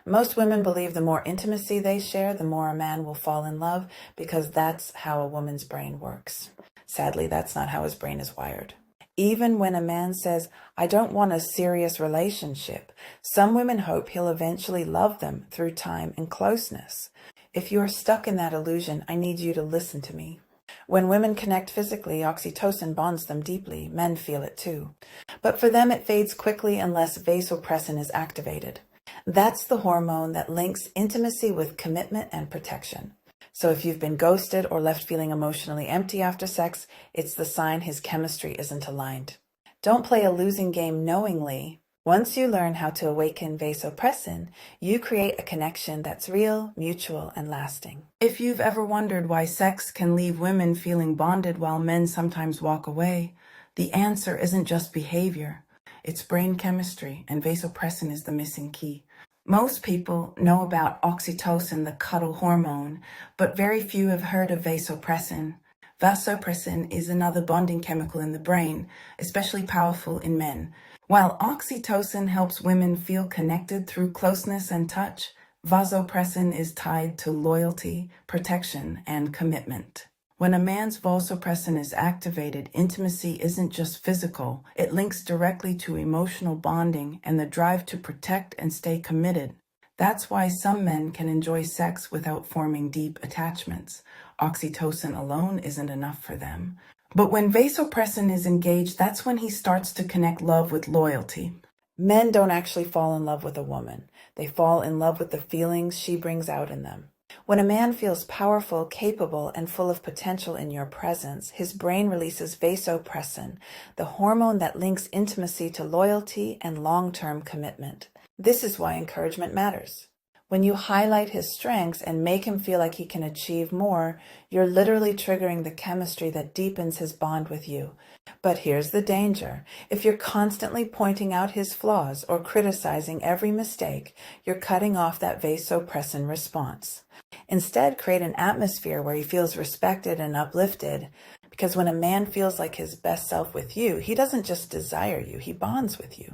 Most women believe the more intimacy they share, the more a man will fall in love because that's how a woman's brain works. Sadly, that's not how his brain is wired. Even when a man says, "I don't want a serious relationship," some women hope he'll eventually love them through time and closeness. If you are stuck in that illusion, I need you to listen to me. When women connect physically, oxytocin bonds them deeply. Men feel it too. But for them, it fades quickly unless vasopressin is activated. That's the hormone that links intimacy with commitment and protection. So if you've been ghosted or left feeling emotionally empty after sex, it's the sign his chemistry isn't aligned. Don't play a losing game knowingly. Once you learn how to awaken vasopressin, you create a connection that's real, mutual, and lasting. If you've ever wondered why sex can leave women feeling bonded while men sometimes walk away, the answer isn't just behavior. It's brain chemistry, and vasopressin is the missing key. Most people know about oxytocin, the cuddle hormone, but very few have heard of vasopressin. Vasopressin is another bonding chemical in the brain, especially powerful in men. While oxytocin helps women feel connected through closeness and touch, vasopressin is tied to loyalty, protection, and commitment. When a man's vasopressin is activated, intimacy isn't just physical. It links directly to emotional bonding and the drive to protect and stay committed. That's why some men can enjoy sex without forming deep attachments. Oxytocin alone isn't enough for them. But when vasopressin is engaged, that's when he starts to connect love with loyalty. Men don't actually fall in love with a woman. They fall in love with the feelings she brings out in them. When a man feels powerful, capable, and full of potential in your presence, his brain releases vasopressin, the hormone that links intimacy to loyalty and long-term commitment. This is why encouragement matters. When you highlight his strengths and make him feel like he can achieve more, you're literally triggering the chemistry that deepens his bond with you. But here's the danger. If you're constantly pointing out his flaws or criticizing every mistake, you're cutting off that vasopressin response. Instead, create an atmosphere where he feels respected and uplifted. Because when a man feels like his best self with you, he doesn't just desire you, he bonds with you.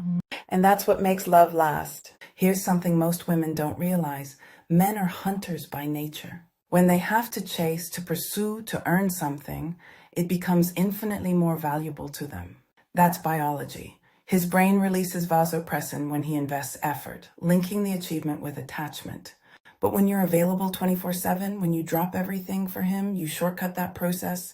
And that's what makes love last. Here's something most women don't realize. Men are hunters by nature. When they have to chase, to pursue, to earn something, it becomes infinitely more valuable to them. That's biology. His brain releases vasopressin when he invests effort, linking the achievement with attachment. But when you're available 24/7, when you drop everything for him, you shortcut that process.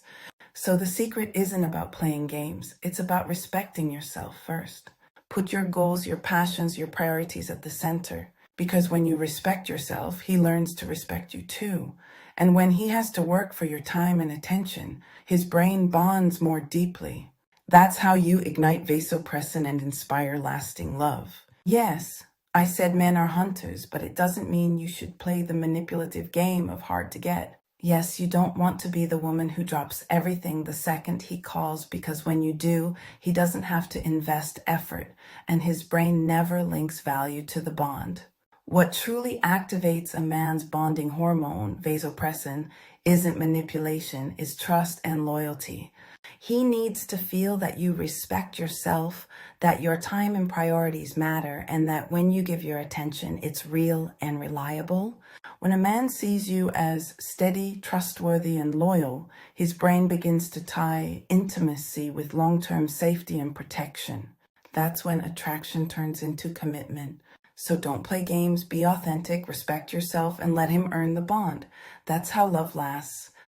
So the secret isn't about playing games. It's about respecting yourself first. Put your goals, your passions, your priorities at the center. Because when you respect yourself, he learns to respect you too. And when he has to work for your time and attention, his brain bonds more deeply. That's how you ignite vasopressin and inspire lasting love. Yes, I said men are hunters, but it doesn't mean you should play the manipulative game of hard to get. Yes, you don't want to be the woman who drops everything the second he calls, because when you do, he doesn't have to invest effort, and his brain never links value to the bond. What truly activates a man's bonding hormone, vasopressin, isn't manipulation, is trust and loyalty. He needs to feel that you respect yourself, that your time and priorities matter, and that when you give your attention, it's real and reliable. When a man sees you as steady, trustworthy, and loyal, his brain begins to tie intimacy with long-term safety and protection. That's when attraction turns into commitment. So don't play games, be authentic, respect yourself, and let him earn the bond. That's how love lasts.